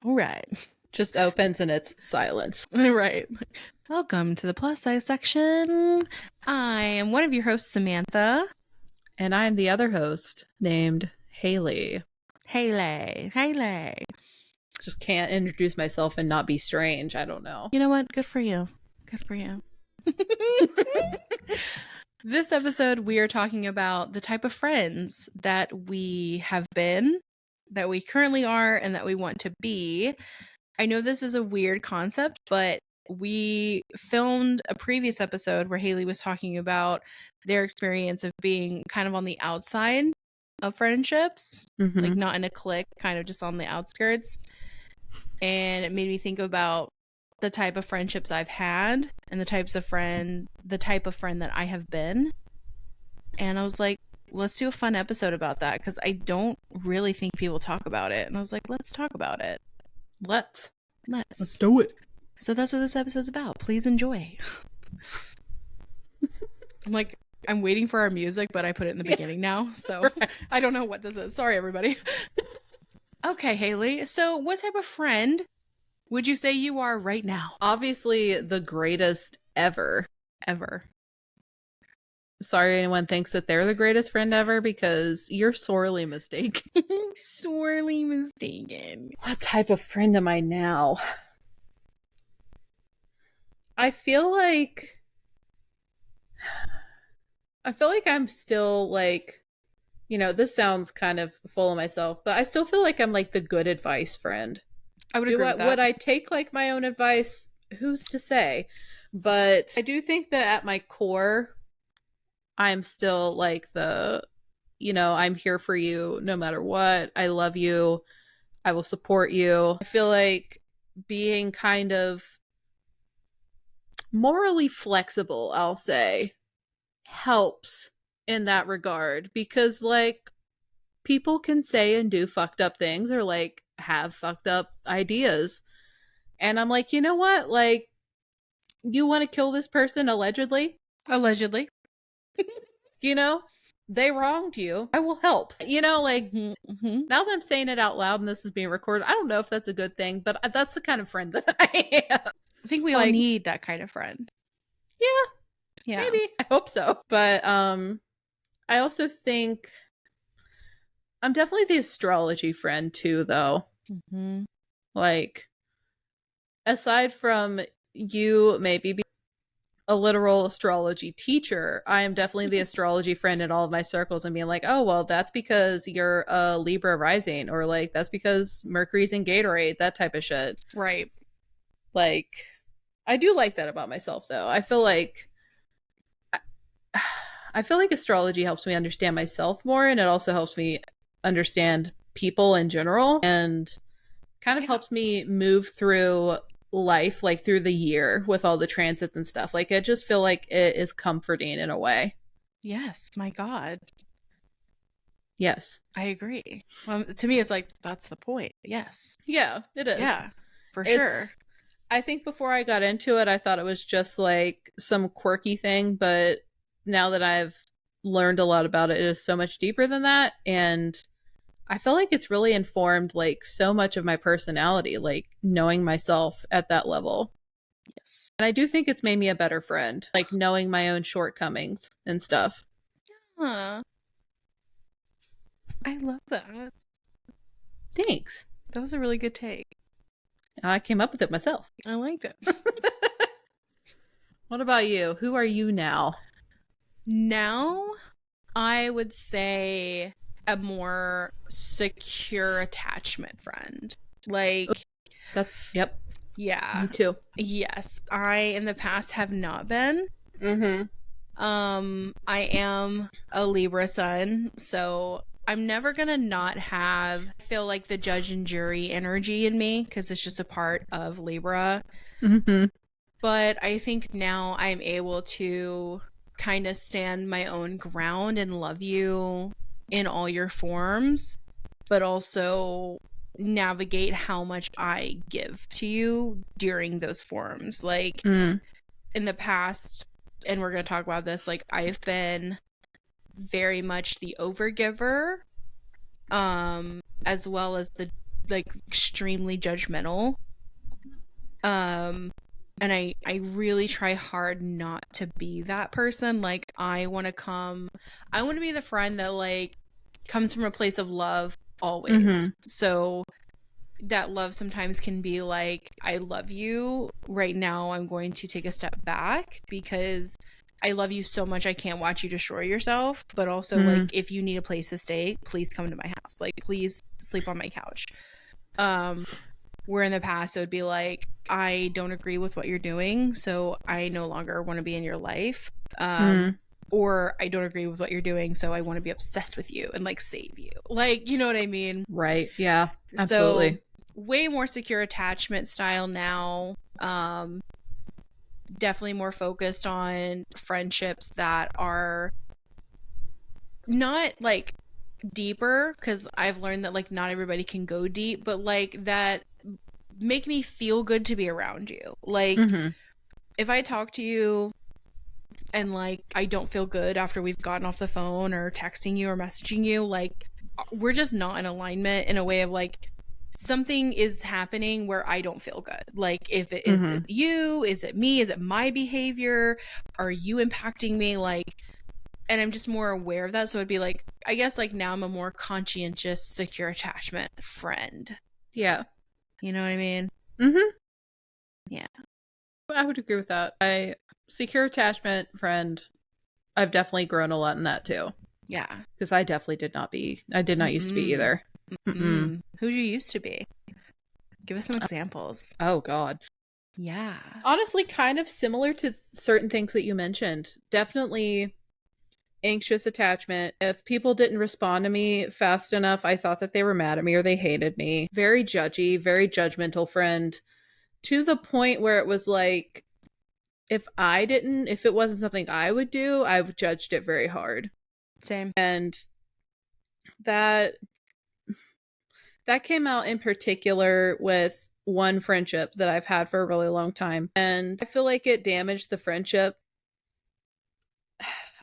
All right. Just opens and it's silence. Right. Welcome to the plus size section. I am one of your hosts, Samantha. And I'm the other host named Hayley. Hayley. Just can't introduce myself and not be strange. I don't know. You know what? Good for you. This episode, we are talking about the type of friends that we have been, that we currently are, and that we want to be. I know this is a weird concept, but we filmed a previous episode where Hayley was talking about their experience of being kind of on the outside of friendships, like not in a clique, kind of just on the outskirts. And it made me think about the type of friendships I've had and the type of friend that I have been. And I was like, let's do a fun episode about that, because I don't really think people talk about it. And I was like, let's talk about it. Let's do it. So that's what this episode's about. Please enjoy. I'm waiting for our music, but I put it in the beginning now. So right. I don't know what this is. Sorry, everybody. Okay, Hayley. So what type of friend would you say you are right now? Obviously the greatest ever. Sorry anyone thinks that they're the greatest friend ever, because you're sorely mistaken. Sorely mistaken. What type of friend am I now? I feel like I'm still like, this sounds kind of full of myself, but I still feel like I'm like the good advice friend. I would agree with that. Would I take like my own advice? Who's to say? But I do think that at my core, I'm still like I'm here for you no matter what. I love you. I will support you. I feel like being kind of morally flexible, I'll say, helps in that regard, because like people can say and do fucked up things, or like have fucked up ideas, and I'm like, you know what, like, you want to kill this person allegedly they wronged you, I will help. Like, now that I'm saying it out loud and this is being recorded, I don't know if that's a good thing, but that's the kind of friend that I am. I think we all need that kind of friend. Yeah, maybe. I hope so. But I also think I'm definitely the astrology friend too, though. Like, aside from you maybe being a literal astrology teacher, I am definitely the astrology friend in all of my circles, and being like, oh, well, that's because you're a Libra rising, or like, that's because Mercury's in Gatorade, that type of shit. Right. Like, I do like that about myself, though. I feel like astrology helps me understand myself more, and it also helps me understand people in general, and kind of helps me move through life, like through the year with all the transits and stuff. Like, I just feel like it is comforting in a way. Yes, my God. Yes, I agree. To me, it's like, that's the point. Yes. Yeah, it is. Yeah, for sure. I think before I got into it, I thought it was just like some quirky thing, but now that I've learned a lot about it, it is so much deeper than that, and I feel like it's really informed like so much of my personality, like knowing myself at that level. Yes. And I do think it's made me a better friend, like knowing my own shortcomings and stuff. Huh. I love that. Thanks. That was a really good take. I came up with it myself. I liked it. What about you? Who are you now? Now, I would say a more secure attachment friend. Like, that's, yep. Yeah. Me too. Yes. I, in the past, have not been. I am a Libra sun, so I'm never gonna not feel like the judge and jury energy in me, because it's just a part of Libra. But I think now I'm able to kind of stand my own ground and love you in all your forms, but also navigate how much I give to you during those forms. Like, in the past, and we're going to talk about this, like, I've been very much the overgiver, as well as the like extremely judgmental. And I really try hard not to be that person. Like, I want to be the friend that like comes from a place of love always. So that love sometimes can be like, I love you right now, I'm going to take a step back because I love you so much I can't watch you destroy yourself. But also like, if you need a place to stay, please come to my house, like please sleep on my couch. Where in the past it would be like, I don't agree with what you're doing, so I no longer want to be in your life. Or I don't agree with what you're doing, so I want to be obsessed with you and like save you. Like, you know what I mean? Right. Yeah, absolutely. So way more secure attachment style now. Definitely more focused on friendships that are not like deeper, because I've learned that like not everybody can go deep, but like that make me feel good to be around you. Like, if I talk to you and like I don't feel good after we've gotten off the phone or texting you or messaging you, like we're just not in alignment in a way of like something is happening where I don't feel good. Like, if it is it you, is it me, is it my behavior, are you impacting me? Like, and I'm just more aware of that. So it'd be like, I guess like now I'm a more conscientious, secure attachment friend. Yeah. You know what I mean? Yeah. I would agree with that. Secure attachment friend, I've definitely grown a lot in that too. Yeah. Because I did not used to be either. Who'd you used to be? Give us some examples. Oh, God. Yeah. Honestly, kind of similar to certain things that you mentioned. Definitely anxious attachment. If people didn't respond to me fast enough, I thought that they were mad at me or they hated me. Very judgy, very judgmental friend, to the point where it was like, if it wasn't something I would do, I judged it very hard. Same. And that came out in particular with one friendship that I've had for a really long time. And I feel like it damaged the friendship.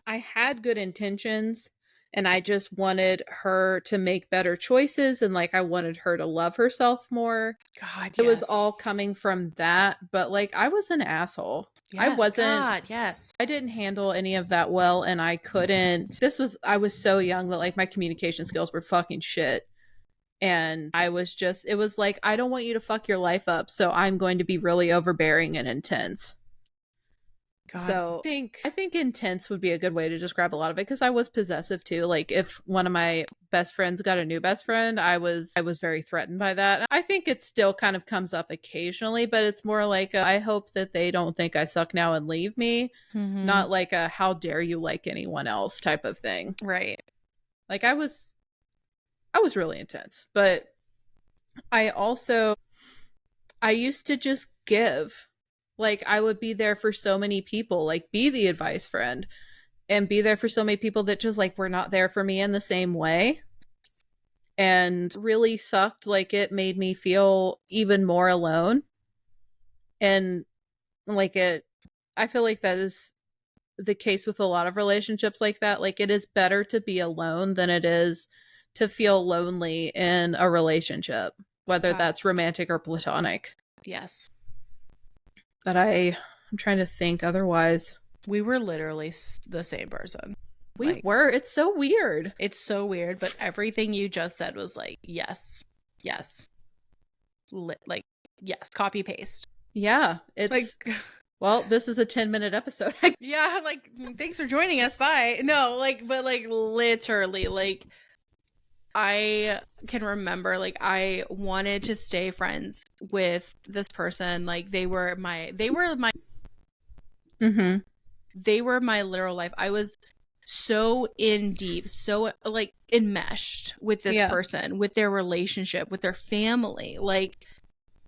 I had good intentions and I just wanted her to make better choices, and like I wanted her to love herself more. God, yes. It was all coming from that, but like I was an asshole. Yes, God, yes. I didn't handle any of that well, and I couldn't. I was so young that like my communication skills were fucking shit. And it was like, I don't want you to fuck your life up, so I'm going to be really overbearing and intense. God. So I think intense would be a good way to describe a lot of it, because I was possessive too. Like, if one of my best friends got a new best friend, I was very threatened by that. I think it still kind of comes up occasionally, but it's more like I hope that they don't think I suck now and leave me, not like a how dare you like anyone else type of thing. Right. Like, I was really intense, but I used to just give. Like, I would be there for so many people, like be the advice friend, and be there for so many people that just like were not there for me in the same way, and really sucked. Like, it made me feel even more alone. And like I feel like that is the case with a lot of relationships like that. Like, it is better to be alone than it is to feel lonely in a relationship, whether that's romantic or platonic. Yes. But I'm trying to think otherwise. We were literally the same person. We were. It's so weird. It's so weird, but everything you just said was like, yes. Like, yes, copy paste. Yeah. It's like, well, this is a 10-minute episode. Yeah, like, thanks for joining us. Bye. No, like, but like literally, like, I can remember, like, I wanted to stay friends with this person. Like, they were my literal life. I was so in deep, so like enmeshed with this person, with their relationship, with their family. Like,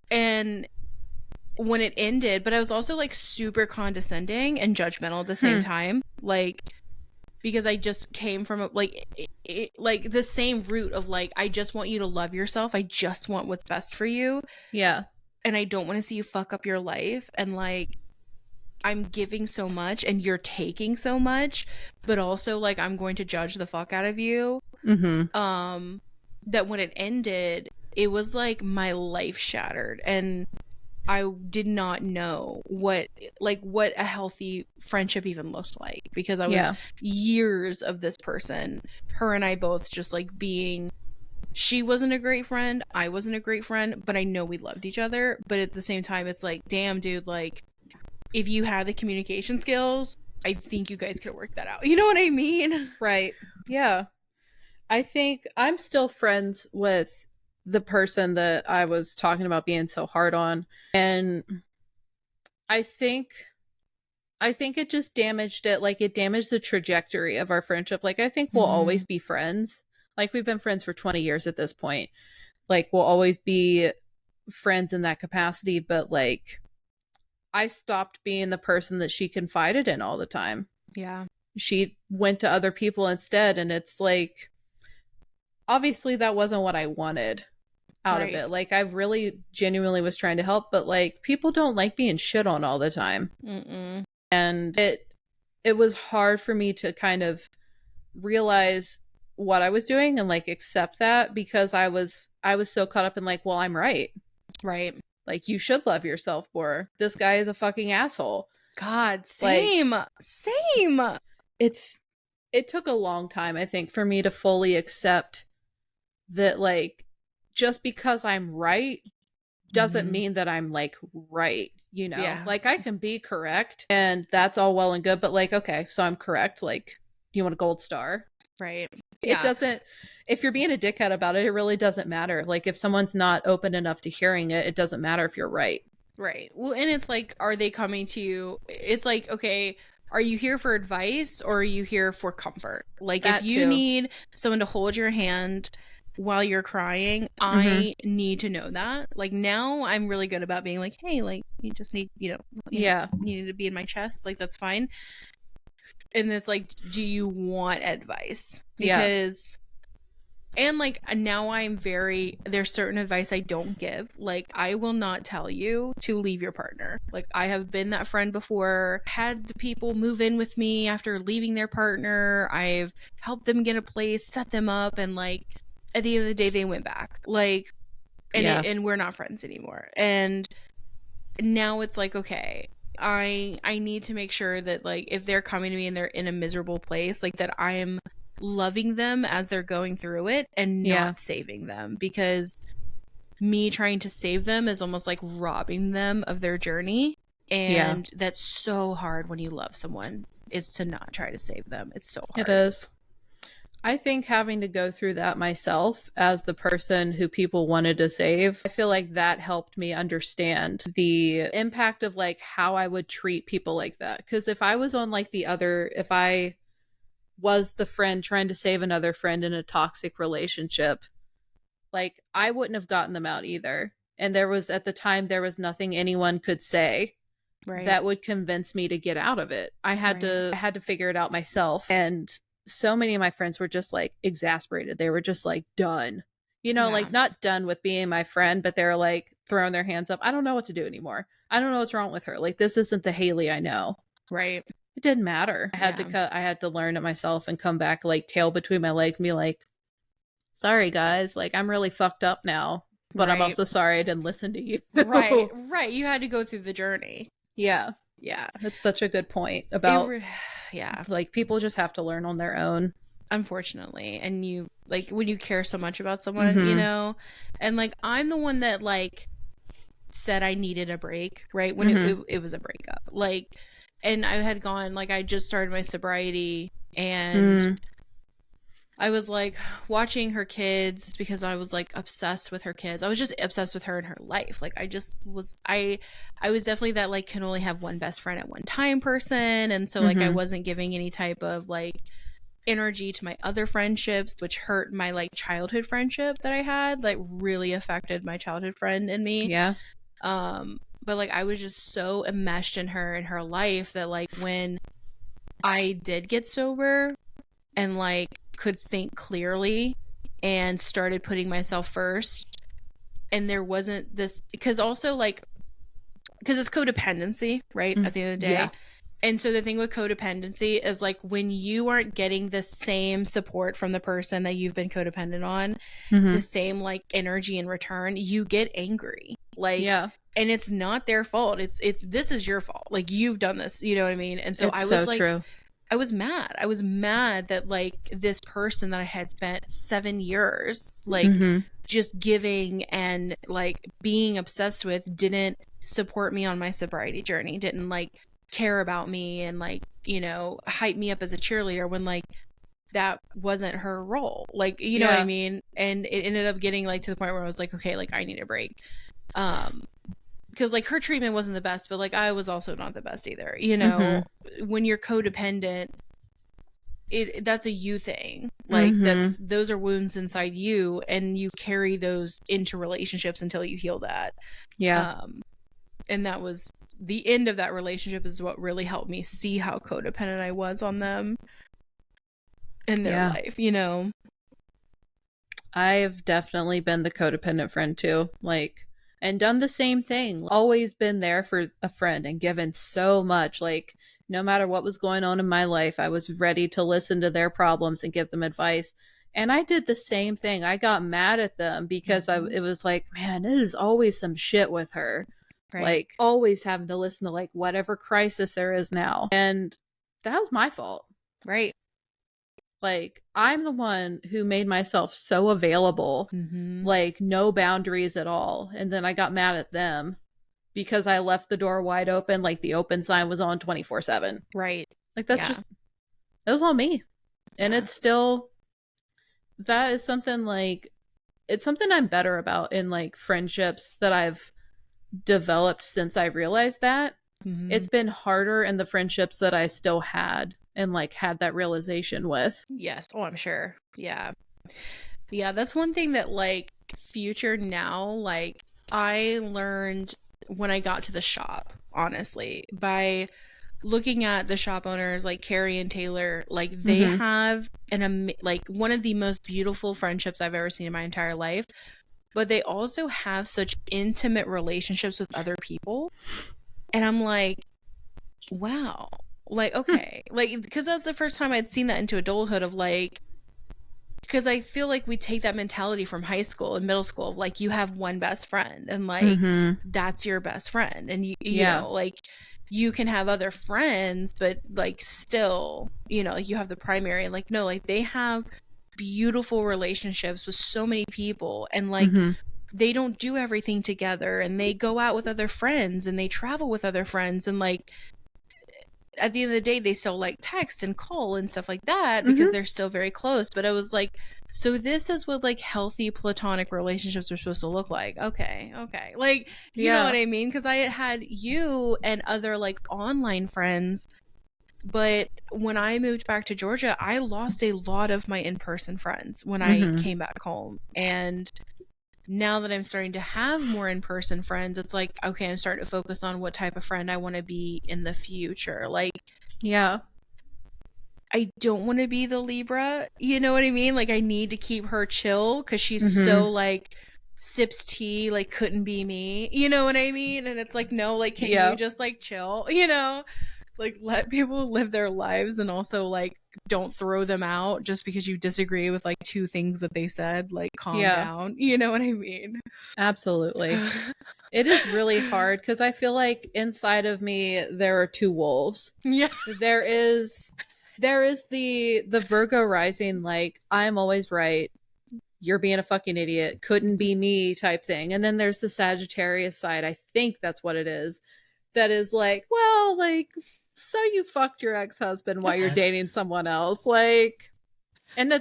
and when it ended, but I was also like super condescending and judgmental at the same time. Like, because I just came from like the same root of like, I just want you to love yourself. I just want what's best for you. Yeah. And I don't want to see you fuck up your life. And like, I'm giving so much and you're taking so much, but also like, I'm going to judge the fuck out of you. That when it ended, it was like my life shattered, and I did not know what a healthy friendship even looked like, because I was years of this person, her and I both just like being, she wasn't a great friend, I wasn't a great friend, but I know we loved each other. But at the same time, it's like, damn, dude, like, if you had the communication skills, I think you guys could work that out. You know what I mean? Right. Yeah. I think I'm still friends with the person that I was talking about being so hard on. And I think it just damaged it. Like, it damaged the trajectory of our friendship. Like, I think we'll always be friends. Like, we've been friends for 20 years at this point. Like, we'll always be friends in that capacity. But, like, I stopped being the person that she confided in all the time. Yeah. She went to other people instead. And it's like, obviously that wasn't what I wanted out of it. Like, I really genuinely was trying to help, but like, people don't like being shit on all the time. And it was hard for me to kind of realize what I was doing and like accept that, because I was so caught up in like, well, I'm right. Like, you should love yourself more. This guy is a fucking asshole. God, same. Like, same. It took a long time, I think, for me to fully accept that, like, just because I'm right doesn't mean that I'm like right, you know? Yeah. Like, I can be correct and that's all well and good, but like, okay, so I'm correct. Like, you want a gold star? Right. It doesn't, if you're being a dickhead about it, it really doesn't matter. Like, if someone's not open enough to hearing it, it doesn't matter if you're right. Right. Well, and it's like, are they coming to you? It's like, okay, are you here for advice or are you here for comfort? Like, that if you need someone to hold your hand while you're crying, I need to know that. Like, now I'm really good about being like, hey, like, you just need, you need to be in my chest. Like, that's fine. And it's like, do you want advice? Because and like, now there's certain advice I don't give. Like, I will not tell you to leave your partner. Like, I have been that friend before, had the people move in with me after leaving their partner. I've helped them get a place, set them up, and like, at the end of the day, they went back. Like, and we're not friends anymore. And now it's like, okay, I need to make sure that like, if they're coming to me and they're in a miserable place, like, that I am loving them as they're going through it and not saving them, because me trying to save them is almost like robbing them of their journey. And that's so hard when you love someone, is to not try to save them. It's so hard. It is. I think having to go through that myself as the person who people wanted to save, I feel like that helped me understand the impact of like how I would treat people like that. Because if I was on like if I was the friend trying to save another friend in a toxic relationship, like, I wouldn't have gotten them out either. And at the time, there was nothing anyone could say that would convince me to get out of it. I had to figure it out myself. And so many of my friends were just like exasperated. They were just like done, like, not done with being my friend, but they're like throwing their hands up. I don't know what to do anymore. I don't know what's wrong with her. Like, this isn't the Hayley I know. Right. It didn't matter. I had to learn it myself and come back like tail between my legs and be like, sorry guys, like, I'm really fucked up now, but I'm also sorry I didn't listen to you. Right. You had to go through the journey. Yeah. That's such a good point about like, people just have to learn on their own, unfortunately. And you, like, when you care so much about someone, and like, I'm the one that like said I needed a break, right? When it was a breakup, like, and I had gone, like, I just started my sobriety, and I was like watching her kids because I was like obsessed with her kids. I was just obsessed with her and her life. Like, I was definitely that like can only have one best friend at one time person. And so like I wasn't giving any type of like energy to my other friendships, which hurt my like childhood friendship that I had, like really affected my childhood friend and me. Yeah. But like I was just so enmeshed in her and her life that like when I did get sober and like could think clearly and started putting myself first, and there wasn't this, because it's codependency, right? At the end of the day, And so the thing with codependency is like when you aren't getting the same support from the person that you've been codependent on, the same like energy in return, you get angry. Like, yeah. And it's not their fault. It's this is your fault. Like you've done this, you know what I mean? And so It's I was so like, true. I was mad. I was mad that like this person that I had spent 7 years like just giving and like being obsessed with didn't support me on my sobriety journey, didn't like care about me and like, you know, hype me up as a cheerleader when like that wasn't her role. Like, you know what I mean? And it ended up getting like to the point where I was like, okay, like I need a break. Because like her treatment wasn't the best, but like I was also not the best either. You know, when you're codependent, that's a you thing. Like those are wounds inside you, and you carry those into relationships until you heal that. Yeah. And that was the end of that relationship is what really helped me see how codependent I was on them in their life, you know? I've definitely been the codependent friend too. Like, and done the same thing. Always been there for a friend and given so much. Like, no matter what was going on in my life, I was ready to listen to their problems and give them advice. And I did the same thing. I got mad at them because it was like, man, it is always some shit with her. Right. Like, always having to listen to like whatever crisis there is now. And that was my fault. Right. Like, I'm the one who made myself so available, like no boundaries at all. And then I got mad at them because I left the door wide open, like the open sign was on 24/7. Right. Like, that's just, that was all me. And it's still, that is something like, it's something I'm better about in like friendships that I've developed since I realized that. It's been harder in the friendships that I still had and like had that realization with. Yes. Oh, I'm sure. Yeah. Yeah, that's one thing that like future now, like I learned when I got to the shop, honestly, by looking at the shop owners like Carrie and Taylor, like they have like one of the most beautiful friendships I've ever seen in my entire life, but they also have such intimate relationships with other people. And I'm like, wow. Like, okay. Like, because that's the first time I'd seen that into adulthood of like, because I feel like we take that mentality from high school and middle school of like, you have one best friend and like, that's your best friend. And you know, like you can have other friends, but like still, you know, like you have the primary and like, no, like they have beautiful relationships with so many people and like, they don't do everything together and they go out with other friends and they travel with other friends and like at the end of the day they still like text and call and stuff like that because they're still very close. But I was like, so this is what like healthy platonic relationships are supposed to look like. Okay, like you know what I mean? Because I had you and other like online friends, but when I moved back to Georgia I lost a lot of my in-person friends when I came back home. And now that I'm starting to have more in-person friends, it's like, okay, I'm starting to focus on what type of friend I want to be in the future. Like, I don't want to be the Libra, you know what I mean? Like, I need to keep her chill because she's so, like, sips tea, like, couldn't be me, you know what I mean? And it's like, no, like, can you just, like, chill, you know? Like, let people live their lives and also, like, don't throw them out just because you disagree with, like, 2 things that they said. Like, calm down. You know what I mean? Absolutely. It is really hard because I feel like inside of me, there are 2 wolves. Yeah. There is the Virgo rising, like, I'm always right. You're being a fucking idiot. Couldn't be me type thing. And then there's the Sagittarius side. I think that's what it is. That is like, well, like, so you fucked your ex-husband while you're dating someone else. Like, and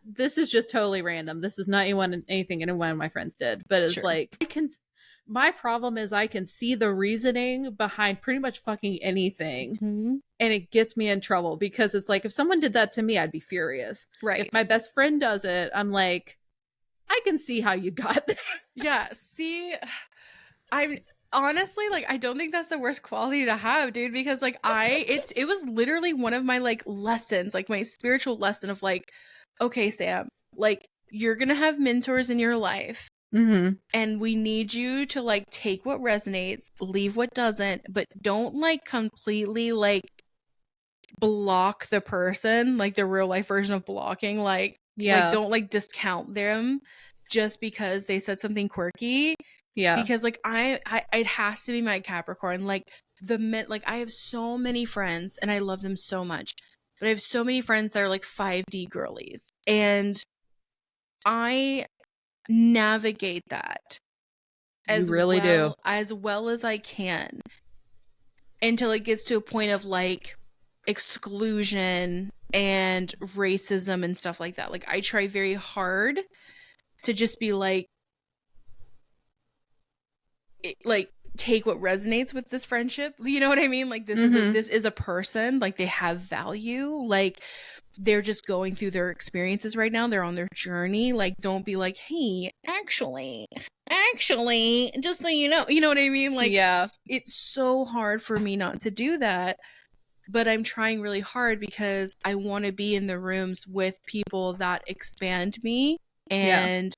this is just totally random. This is not anything any one of my friends did, but it's like, my problem is I can see the reasoning behind pretty much fucking anything. And it gets me in trouble because it's like, if someone did that to me, I'd be furious. Right. If my best friend does it, I'm like, I can see how you got this. Yeah. See, I'm honestly like, I don't think that's the worst quality to have, dude, because like it was literally one of my like lessons, like my spiritual lesson of like, okay, Sam, like you're gonna have mentors in your life Mm-hmm. And we need you to like take what resonates, leave what doesn't, but don't like completely like block the person, like the real life version of blocking, like don't like discount them just because they said something quirky. Yeah. Because like I it has to be my Capricorn. Like like I have so many friends and I love them so much. But I have so many friends that are like 5D girlies. And I navigate that You really do. as well as I can until it gets to a point of like exclusion and racism and stuff like that. Like I try very hard to just be like take what resonates with this friendship. You know what I mean? Like this is a person, like they have value, like they're just going through their experiences right now. They're on their journey. Like don't be like, "Hey, actually, just so you know." You know what I mean? Like it's so hard for me not to do that. But I'm trying really hard because I want to be in the rooms with people that expand me and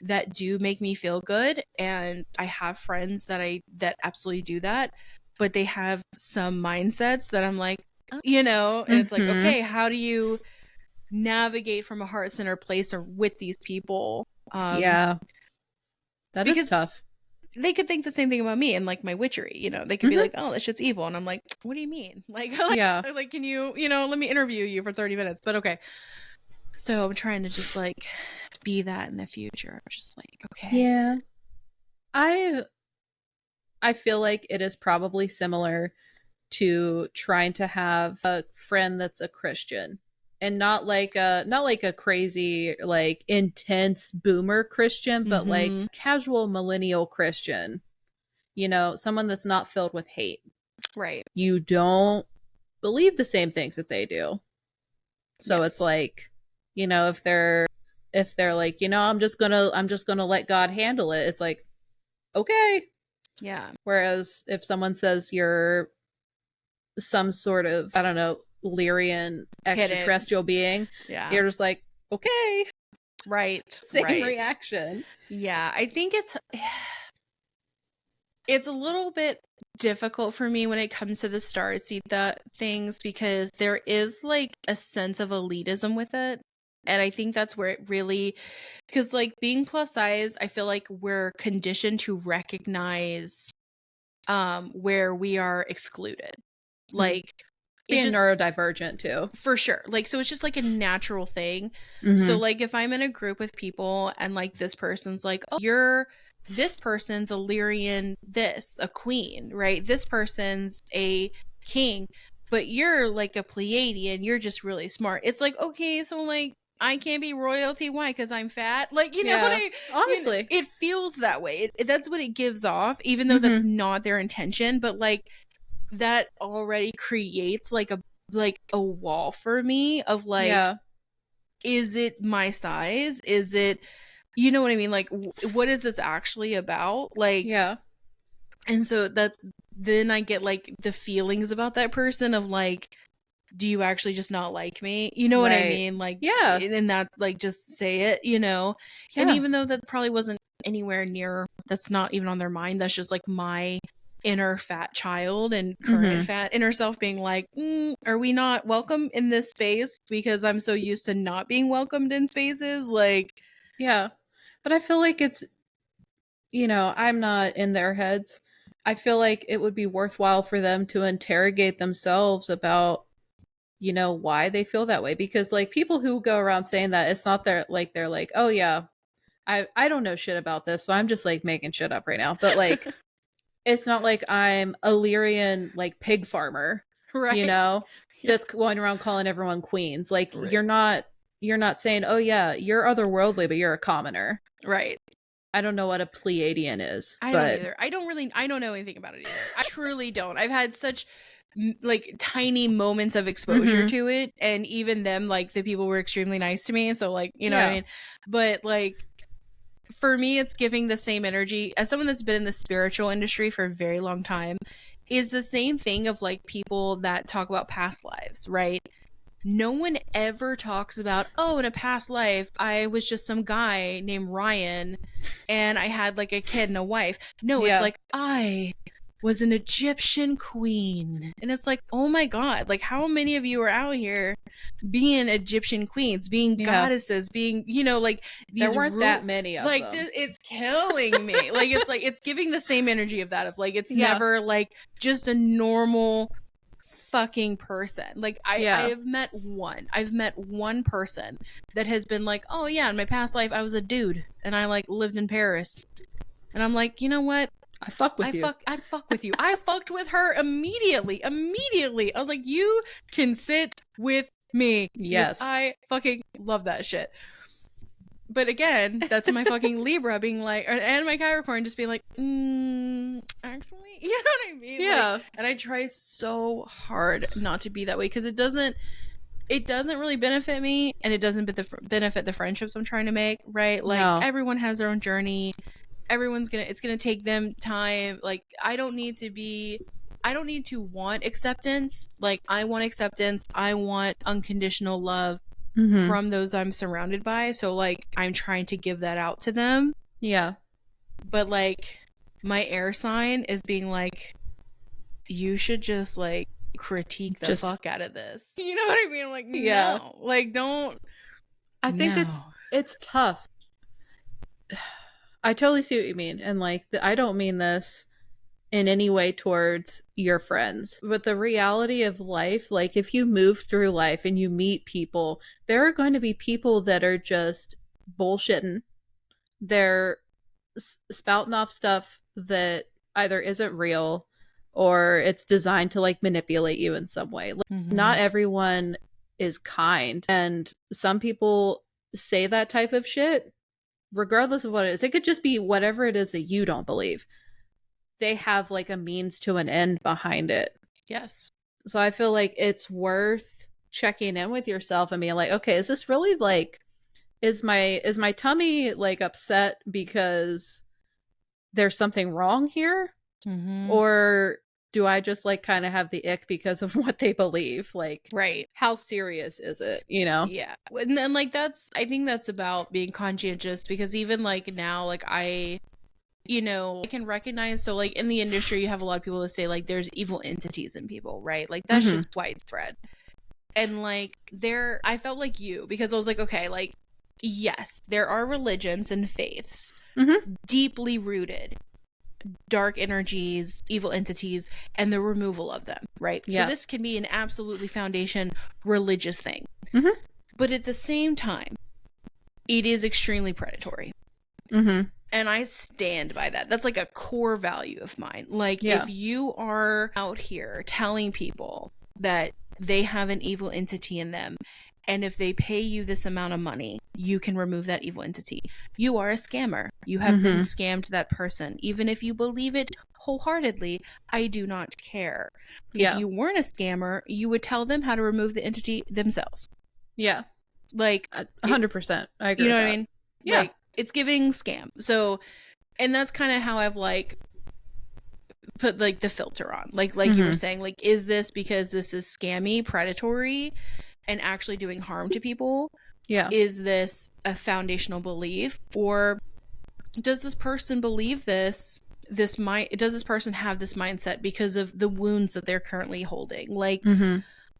that do make me feel good. And I have friends that absolutely do that, but they have some mindsets that I'm like, you know, and it's like, okay, how do you navigate from a heart-centered place or with these people? That is tough. They could think the same thing about me and like my witchery, you know. They could be like, "Oh, that shit's evil," and I'm like, "What do you mean?" Like, like, can you, you know, let me interview you for 30 minutes? But okay. So I'm trying to just like be that in the future. I'm just like, okay. Yeah. I feel like it is probably similar to trying to have a friend that's a Christian. And not like a crazy, like intense boomer Christian, but like casual millennial Christian. You know, someone that's not filled with hate. Right. You don't believe the same things that they do. So it's like, you know, if they're like, you know, I'm just gonna let God handle it. It's like, okay. Yeah. Whereas if someone says you're some sort of, I don't know, Lyrian extraterrestrial being, you're just like, okay. Right. Same reaction. Yeah. I think it's a little bit difficult for me when it comes to the starseed things because there is like a sense of elitism with it. And I think that's where it really, because like being plus size, I feel like we're conditioned to recognize where we are excluded. Like being neurodivergent too. For sure. Like, so it's just like a natural thing. So like if I'm in a group with people and like this person's like, "Oh, this person's a Lyrian a queen, right? This person's a king, but you're like a Pleiadian, you're just really smart." It's like, okay, so like I can't be royalty. Why? Because I'm fat? Like, you know what honestly, you know, it feels that way. That's what it gives off, even though that's not their intention. But like that already creates like a wall for me of like, is it my size? Is it, you know what I mean? Like, what is this actually about? Like, and so then I get like the feelings about that person of like, do you actually just not like me? You know what I mean? Like, and that like, just say it, you know? And even though that probably wasn't anywhere near, that's not even on their mind. That's just like my inner fat child and current fat inner self being like, are we not welcome in this space because I'm so used to not being welcomed in spaces? Like, but I feel like it's, you know, I'm not in their heads. I feel like it would be worthwhile for them to interrogate themselves about, you know, why they feel that way. Because like people who go around saying that, it's not their, like, they're like, oh yeah, I don't know shit about this, so I'm just like making shit up right now. But like it's not like I'm a Lyrian like pig farmer, you know, that's going around calling everyone queens. Like you're not saying, oh yeah, you're otherworldly, but you're a commoner. Right. I don't know what a Pleiadian is. I don't either. I don't know anything about it either. I truly don't. I've had such like tiny moments of exposure to it, and even them, like the people were extremely nice to me, so like, you know what I mean? But like for me, it's giving the same energy as someone that's been in the spiritual industry for a very long time, is the same thing of like people that talk about past lives, right? no one ever talks about, oh, in a past life, I was just some guy named Ryan and I had like a kid and a wife. No, it's like, I was an Egyptian queen. And it's like, oh my God, like how many of you are out here being Egyptian queens, being goddesses, being, you know, like these there weren't that many of like them. It's killing me. Like it's giving the same energy of that, of like it's never like just a normal fucking person. Like I have met one person that has been like, oh yeah, in my past life I was a dude and I like lived in Paris. And I'm like, you know what? I fuck with you. I fuck with you. I fucked with her immediately. I was like, you can sit with me. Yes. I fucking love that shit. But again, that's my fucking Libra being like, and my Capricorn just being like, actually, you know what I mean? Yeah. Like, and I try so hard not to be that way because it doesn't really benefit me, and it doesn't benefit the friendships I'm trying to make, right? Like everyone has their own journey. It's gonna take them time. Like I don't need to want acceptance. Like I want acceptance. I want unconditional love from those I'm surrounded by. So like I'm trying to give that out to them. Yeah. But like my air sign is being like, you should just like critique the fuck out of this. You know what I mean? I'm like, no. Like don't. I think it's tough. I totally see what you mean. And like I don't mean this in any way towards your friends, but the reality of life, like if you move through life and you meet people, there are going to be people that are just bullshitting. They're spouting off stuff that either isn't real or it's designed to like manipulate you in some way. Like, not everyone is kind, and some people say that type of shit regardless of what it is. It could just be whatever it is that you don't believe. They have like a means to an end behind it. Yes. So I feel like it's worth checking in with yourself and being like, okay, is this really like, is my tummy like upset because there's something wrong here? Or do I just like kind of have the ick because of what they believe? Like, right. How serious is it? You know? Yeah. And then like I think that's about being conscientious, because even like now, like I can recognize, so like in the industry you have a lot of people that say like there's evil entities in people, right? Like that's just widespread. And like I felt like you, because I was like, okay, like yes, there are religions and faiths deeply rooted dark energies, evil entities, and the removal of them, right? So this can be an absolutely foundation religious thing. But at the same time, it is extremely predatory. And I stand by that. That's like a core value of mine. Like if you are out here telling people that they have an evil entity in them, and if they pay you this amount of money, you can remove that evil entity, you are a scammer. You have been scammed that person. Even if you believe it wholeheartedly, I do not care. If you weren't a scammer, you would tell them how to remove the entity themselves. Yeah. Like 100%. I agree. You know with what that. I mean? Yeah. Like, it's giving scam. So, and that's kind of how I've like put like the filter on. Like you were saying, like, is this because this is scammy, predatory, and actually doing harm to people? Yeah. Is this a foundational belief, or does this person believe this does this person have this mindset because of the wounds that they're currently holding? Like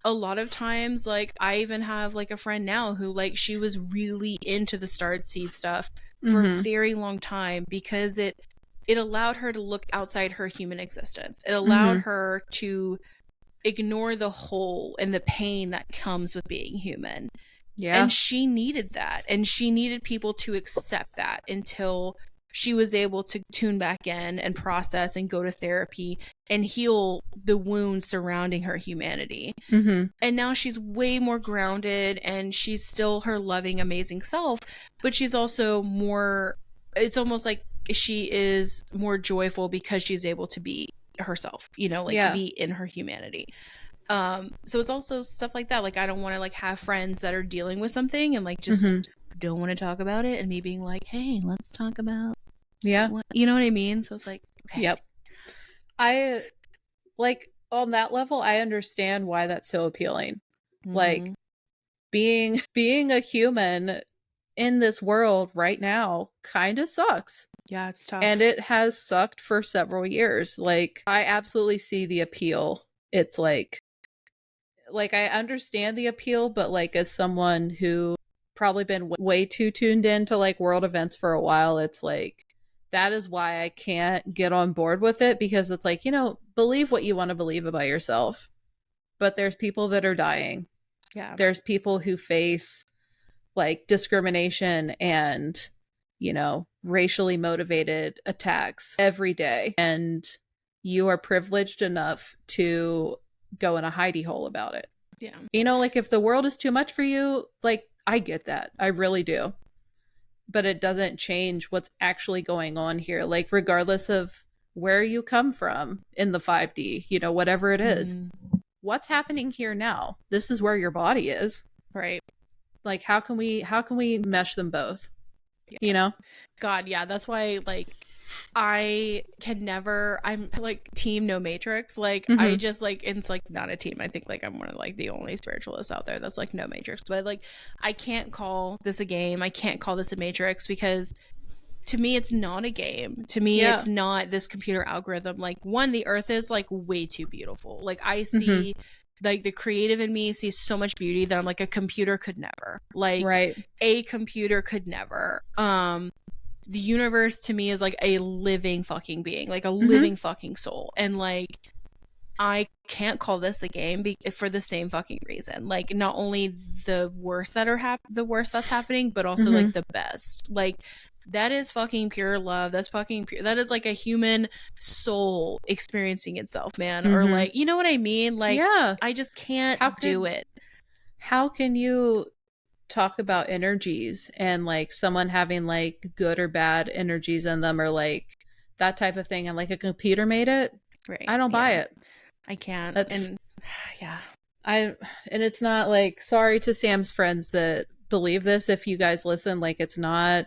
a lot of times, like I even have like a friend now who like she was really into the starred sea stuff for a very long time because it allowed her to look outside her human existence. It allowed her to ignore the hole and the pain that comes with being human. Yeah. And she needed that. And she needed people to accept that until she was able to tune back in and process and go to therapy and heal the wounds surrounding her humanity. And now she's way more grounded, and she's still her loving, amazing self, but she's also more, it's almost like she is more joyful because she's able to be herself, you know, like be in her humanity. So it's also stuff like that. Like I don't want to like have friends that are dealing with something and like just don't want to talk about it, and me being like, hey, let's talk about what, you know what I mean? So it's like, okay. Yep. I like on that level, I understand why that's so appealing. Like being a human in this world right now kind of sucks. Yeah, it's tough. And it has sucked for several years. Like, I absolutely see the appeal. It's like I understand the appeal, but like as someone who probably been way too tuned into like world events for a while, it's like that is why I can't get on board with it, because it's like, believe what you want to believe about yourself. But there's people that are dying. Yeah. There's people who face like discrimination and, racially motivated attacks every day. And you are privileged enough to go in a hidey hole about it. Yeah. Like if the world is too much for you, like I get that. I really do. But it doesn't change what's actually going on here. Like regardless of where you come from in the 5D, whatever it is. What's happening here now? This is where your body is. Right. Like how can we mesh them both? Yeah. God, yeah, that's why like I'm like team no matrix. Like I just like, it's like not a team. I think like I'm one of like the only spiritualists out there that's like no matrix. But like I can't call this a game. I can't call this a matrix, because to me it's not a game. To me it's not this computer algorithm. Like one, the earth is like way too beautiful. Like I see like the creative in me sees so much beauty that I'm like, a computer could never. Like a computer could never. The universe to me is like a living fucking being, like a living fucking soul. And like I can't call this a game for the same fucking reason. Like not only the worst that's happening, but also like the best. Like that is fucking pure love. That's fucking pure. That is like a human soul experiencing itself, man. Or like, you know what I mean? Like, I just can't do it. How can you talk about energies and like someone having like good or bad energies in them, or like that type of thing, and like a computer made it? Right. I don't buy it. I can't. And it's not like, sorry to Sam's friends that believe this, if you guys listen, like it's not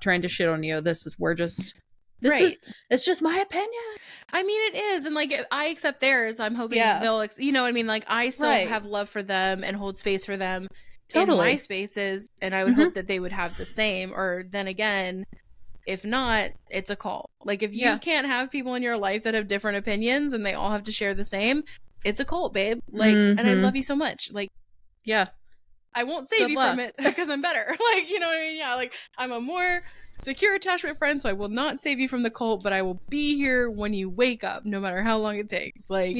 trying to shit on you. It's just my opinion. I mean, it is. And like I accept theirs. I'm hoping they'll you know what I mean? Like I still have love for them and hold space for them in my spaces, and I would hope that they would have the same. Or then again, if not, it's a cult. Like if you can't have people in your life that have different opinions and they all have to share the same, it's a cult, babe. Like and I love you so much. Like I won't save you from it because I'm better. Like, you know what I mean? Yeah, like I'm a more secure attachment friend, so I will not save you from the cult, but I will be here when you wake up, no matter how long it takes. Like,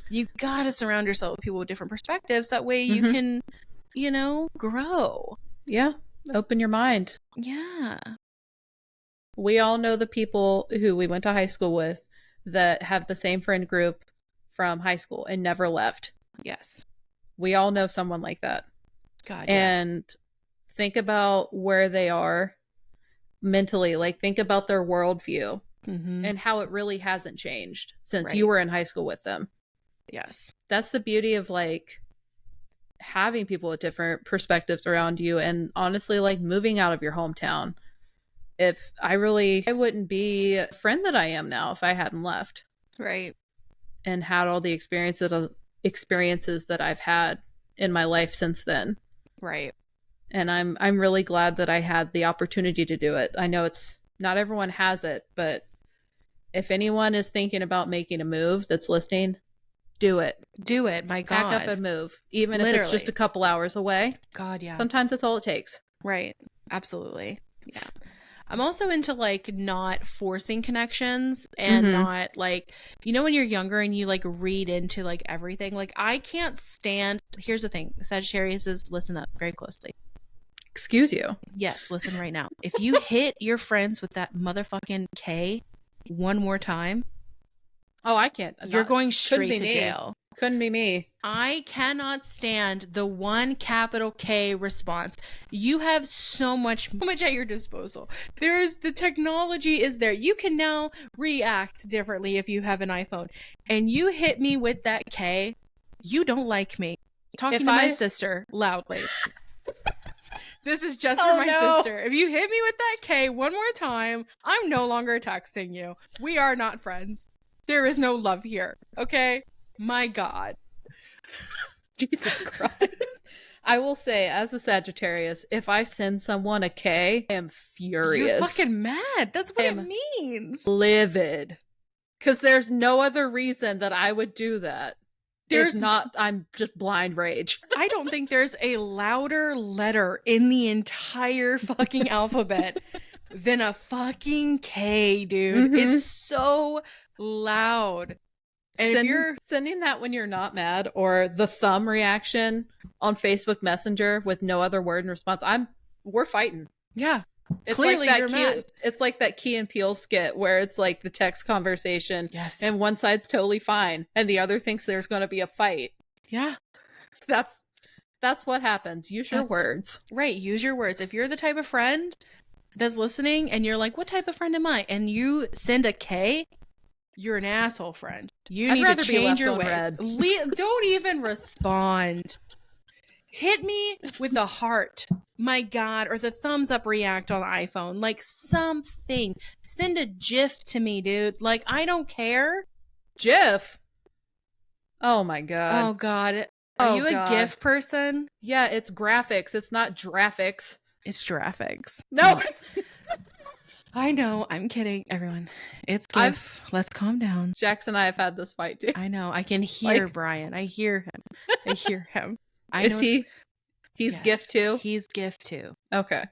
you gotta surround yourself with people with different perspectives. That way you can, grow. Yeah. Open your mind. Yeah. We all know the people who we went to high school with that have the same friend group from high school and never left. Yes. We all know someone like that. God, and think about where they are mentally. Like think about their worldview and how it really hasn't changed since you were in high school with them. Yes. That's the beauty of like having people with different perspectives around you, and honestly like moving out of your hometown. I wouldn't be a friend that I am now if I hadn't left. Right. And had all the experiences that I've had in my life since then. Right. And I'm really glad that I had the opportunity to do it. I know it's not everyone has it, but if anyone is thinking about making a move that's listening, do it. Do it. My God. Pack up and move. Even if it's just a couple hours away. God, yeah. Sometimes that's all it takes. Right. Absolutely. Yeah. I'm also into like not forcing connections and not like, when you're younger and you like read into like everything. Like I can't stand. Here's the thing. Sagittarius is, listen up very closely. Excuse you. Yes, listen right now. If you hit your friends with that motherfucking K one more time. Oh, I can't. You're going straight to jail. Couldn't be me. I cannot stand the one capital K response. You have so much at your disposal. The technology is there. You can now react differently if you have an iPhone. And you hit me with that K, you don't like me. Talking to my sister loudly. This is just for my sister. If you hit me with that K one more time, I'm no longer texting you. We are not friends. There is no love here. Okay? My God. Jesus Christ. I will say, as a Sagittarius, if I send someone a K, I am furious. You're fucking mad. That's what it means. Livid. Because there's no other reason that I would do that. If not, I'm just blind rage. I don't think there's a louder letter in the entire fucking alphabet than a fucking K, dude. Mm-hmm. It's so loud. And if you're sending that when you're not mad, or the thumb reaction on Facebook Messenger with no other word in response, we're fighting. Yeah. It's clearly like that it's like that Key and Peele skit where it's like the text conversation, yes, and one side's totally fine and the other thinks there's going to be a fight. Yeah. That's what happens. Use your words. Right. Use your words. If you're the type of friend that's listening and you're like, what type of friend am I? And you send a K, you're an asshole friend. You need to change your ways. Don't even respond. Hit me with the heart, my God, or the thumbs up react on the iPhone. Like something. Send a GIF to me, dude. Like, I don't care. GIF? Oh my God. Oh God. Are you a GIF person? Yeah, it's graphics. It's not graphics. It's graphics. No, it's... I know. I'm kidding. Everyone. It's GIF. Let's calm down. Jackson and I have had this fight, too. I know. I can hear Brian. I hear him. I hear him. Is he? He's yes, GIF too? He's GIF too. Okay.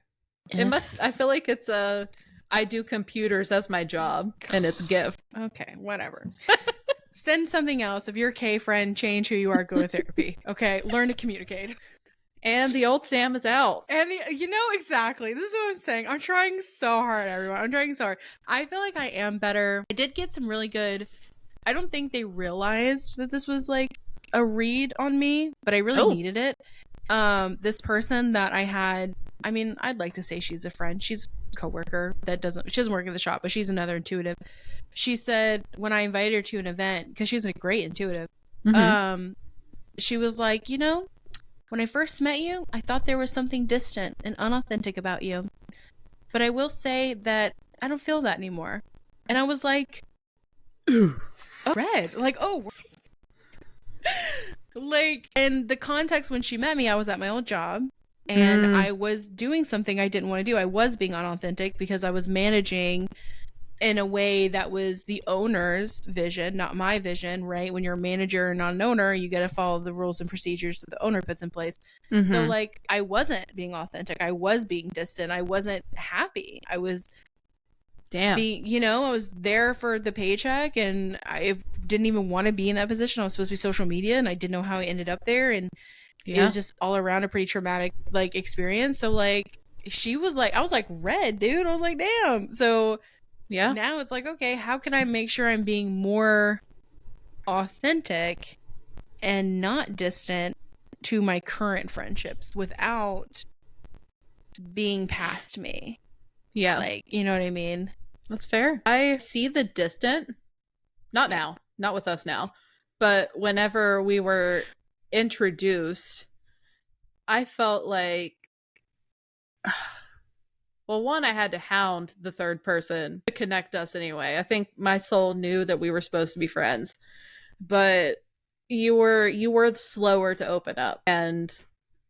It must... I feel like it's I do computers as my job, and it's GIF. Okay, whatever. Send something else. If you're a K friend, change who you are, go to therapy. Okay? Learn to communicate. And the old Sam is out. And you know exactly. This is what I'm saying. I'm trying so hard, everyone. I'm trying so hard. I feel like I am better. I did get some really good... I don't think they realized that this was like a read on me, but I really needed it. This person that I had, I mean, I'd like to say she's a friend. She's a coworker she doesn't work in the shop, but she's another intuitive. She said when I invited her to an event, because she's a great intuitive, she was like, you know, when I first met you, I thought there was something distant and unauthentic about you. But I will say that I don't feel that anymore. And I was like, oh, red. Like, oh, like, in the context when she met me, I was at my old job and I was doing something I didn't want to do. I was being unauthentic because I was managing in a way that was the owner's vision, not my vision, right? When you're a manager and not an owner, you got to follow the rules and procedures that the owner puts in place. So like, I wasn't being authentic. I was being distant. I wasn't happy. I was I was there for the paycheck and I didn't even want to be in that position. I was supposed to be social media and I didn't know how I ended up there. And it was just all around a pretty traumatic like experience. So like, she was like, I was like, red, dude. I was like, damn. So now it's like, okay, how can I make sure I'm being more authentic and not distant to my current friendships without being past me? Yeah. Like, you know what I mean? That's fair. I see the distant, not now, not with us now, but whenever we were introduced, I felt like, well, one, I had to hound the third person to connect us anyway. I think my soul knew that we were supposed to be friends, but you were slower to open up, and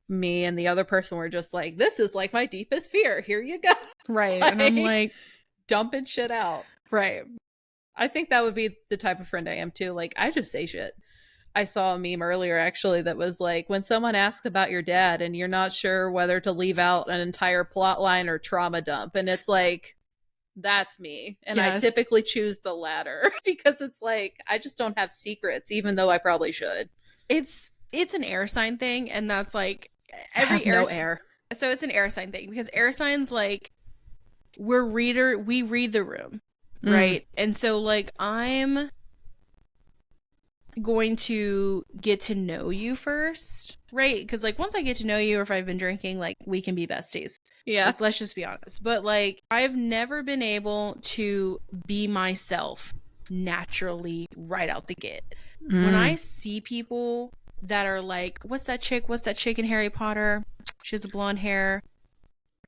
me and the other person were just like, this is like my deepest fear. Here you go. Right. Like, and I'm like, dumping shit out. Right. I think that would be the type of friend I am too. Like, I just say shit. I saw a meme earlier actually that was like, when someone asks about your dad and you're not sure whether to leave out an entire plot line or trauma dump, and it's like, that's me. And I typically choose the latter because it's like, I just don't have secrets, even though I probably should. It's an air sign thing, and that's like air. So it's an air sign thing because air signs, like, we read the room, right? And so like, I'm going to get to know you first, right? Because like, once I get to know you, or if I've been drinking, like, we can be besties. Yeah. Like, let's just be honest. But like, I've never been able to be myself naturally right out the gate. When I see people that are like, what's that chick in Harry Potter? She has the blonde hair.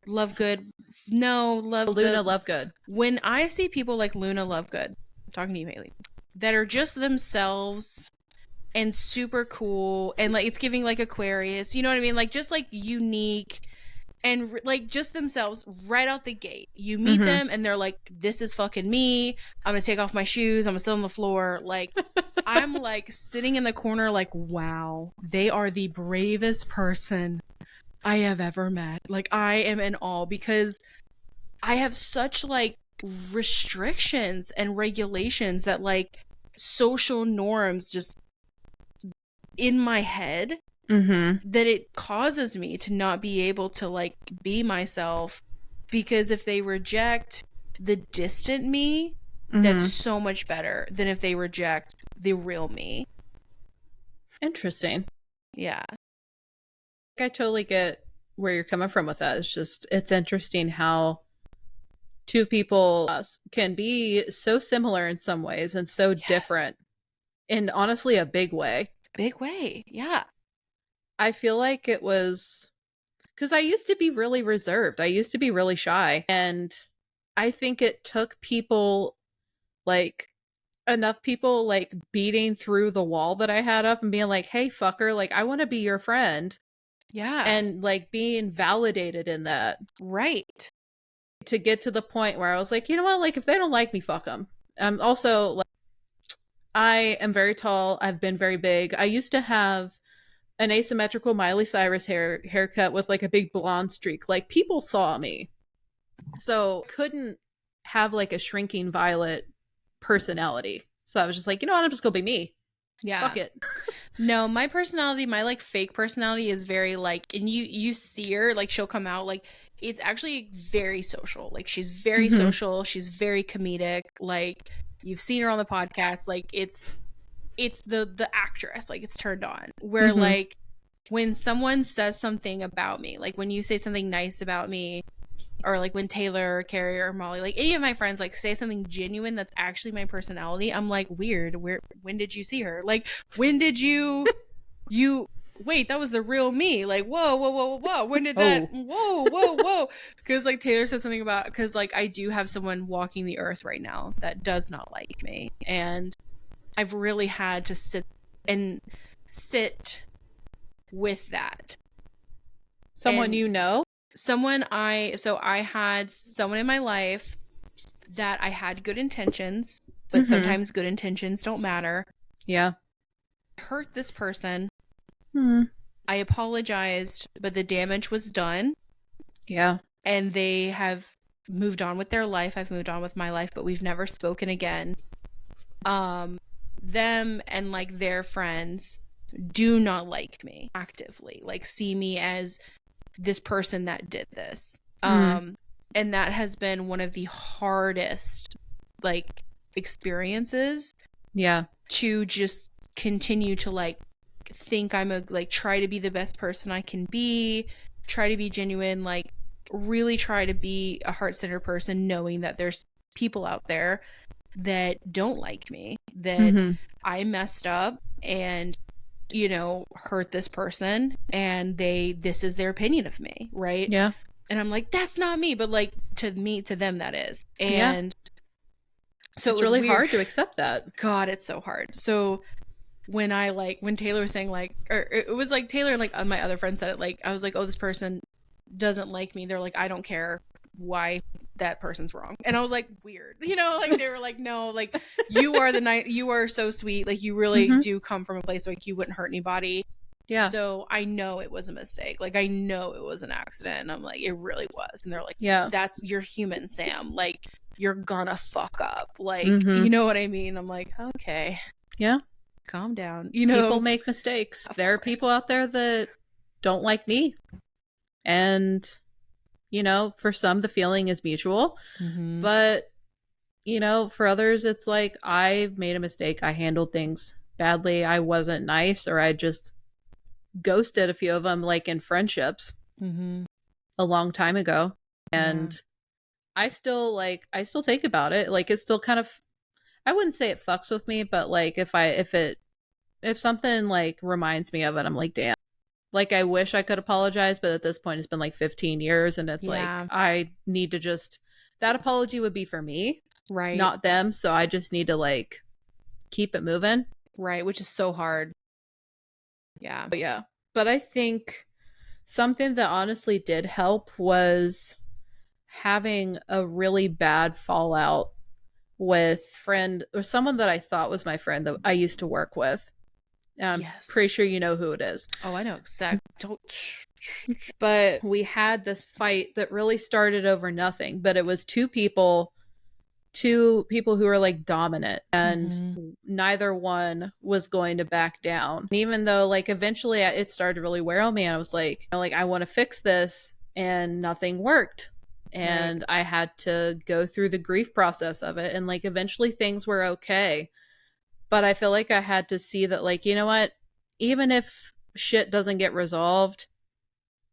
Lovegood. No, Luna Lovegood. When I see people like Luna Lovegood, I'm talking to you, Hayley, that are just themselves and super cool, and like it's giving like Aquarius, you know what I mean? Like just like unique and like just themselves right out the gate. You meet them and they're like, this is fucking me. I'm gonna take off my shoes. I'm gonna sit on the floor. Like I'm like sitting in the corner like, wow, they are the bravest person I have ever met. Like I am in awe because I have such like restrictions and regulations that like social norms just in my head that it causes me to not be able to like be myself, because if they reject the distant me, that's so much better than if they reject the real me. Interesting. Yeah. I totally get where you're coming from with that. It's just, it's interesting how two people can be so similar in some ways and so different in honestly a big way. Big way. Yeah. I feel like it was because I used to be really reserved. I used to be really shy. And I think it took people, like, enough people, like, beating through the wall that I had up and being like, hey, fucker, like, I want to be your friend. Yeah. And, like, being validated in that. Right. To get to the point where I was like, you know what? Like, if they don't like me, fuck them. I'm also, like, I am very tall. I've been very big. I used to have an asymmetrical Miley Cyrus haircut with like a big blonde streak. Like people saw me. So couldn't have like a shrinking violet personality. So I was just like, you know what, I'm just gonna be me. Yeah. Fuck it. No, my personality, my like fake personality is very like, and you see her, like she'll come out, like it's actually very social. Like she's very social, she's very comedic. Like you've seen her on the podcast, like it's the actress, like it's turned on. Where like when someone says something about me, like when you say something nice about me, or like when Taylor or Carrie or Molly, like any of my friends, like say something genuine that's actually my personality, I'm like, weird. When did you see her? Like, when did you wait, that was the real me. Like, whoa. When did that? Whoa. Because like Taylor said something about, because like I do have someone walking the earth right now that does not like me. And I've really had to sit with that. Someone, and you know? I had someone in my life that I had good intentions, but sometimes good intentions don't matter. Yeah. Hurt this person. I apologized, but the damage was done. Yeah. And they have moved on with their life. I've moved on with my life, but we've never spoken again. Them and like their friends do not like me actively, like see me as this person that did this. And that has been one of the hardest like experiences. Yeah. To just continue to like think I'm a, like, try to be the best person I can be, try to be genuine, like really try to be a heart-centered person, knowing that there's people out there that don't like me, that I messed up and, you know, hurt this person, and this is their opinion of me, right? Yeah. And I'm like, that's not me, but like to them that is. And so it's really hard to accept that. God, it's so hard. So when Taylor was saying like, or it was like Taylor and like my other friend said it, like I was like, oh, this person doesn't like me. They're like, I don't care why that person's wrong. And I was like, weird, you know, like they were like, no, like you are you are so sweet, like you really do come from a place like you wouldn't hurt anybody. Yeah. So I know it was a mistake. Like I know it was an accident. And I'm like, it really was. And they're like, yeah, that's, you're human, Sam. Like you're gonna fuck up. Like, you know what I mean? I'm like, okay. Yeah. Calm down. You know, people make mistakes. There are people out there that don't like me. And, you know, for some, the feeling is mutual. But, you know, for others, it's like, I made a mistake. I handled things badly. I wasn't nice, or I just ghosted a few of them, like in friendships a long time ago. And I still think about it. Like, it's still kind of, I wouldn't say it fucks with me, but like if something like reminds me of it, I'm like, damn. Like, I wish I could apologize, but at this point it's been like 15 years and it's like, I need to just, that apology would be for me, right? Not them. So I just need to like keep it moving. Right. Which is so hard. Yeah. But yeah. But I think something that honestly did help was having a really bad fallout with friend or someone that I thought was my friend that I used to work with. I'm pretty sure you know who it is. Oh, I know exactly. But we had this fight that really started over nothing, but it was two people who were like dominant, and neither one was going to back down. And even though like eventually it started to really wear on me, and I was like, I want to fix this, and nothing worked. And I had to go through the grief process of it, and like eventually things were okay. But I feel like I had to see that, like, you know what? Even if shit doesn't get resolved,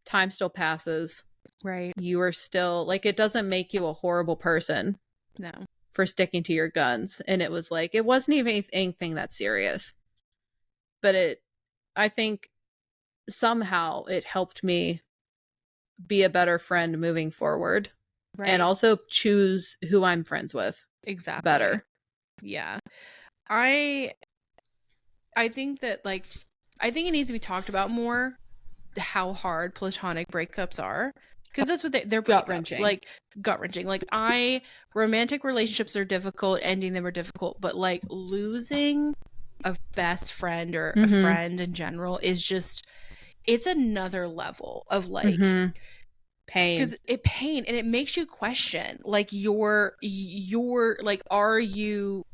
time still passes. Right. You are still, like, it doesn't make you a horrible person. No. For sticking to your guns. And it was like, it wasn't even anything that serious. But I think somehow it helped me be a better friend moving forward. Right. And also choose who I'm friends with. Exactly. Better. Yeah. I think that, like, I think it needs to be talked about more, how hard platonic breakups are. Because that's what they're breakups. Like, gut-wrenching. Like, romantic relationships are difficult, ending them are difficult, but like losing a best friend or a friend in general is just, it's another level of like pain. Because pain, and it makes you question, like, your like, are you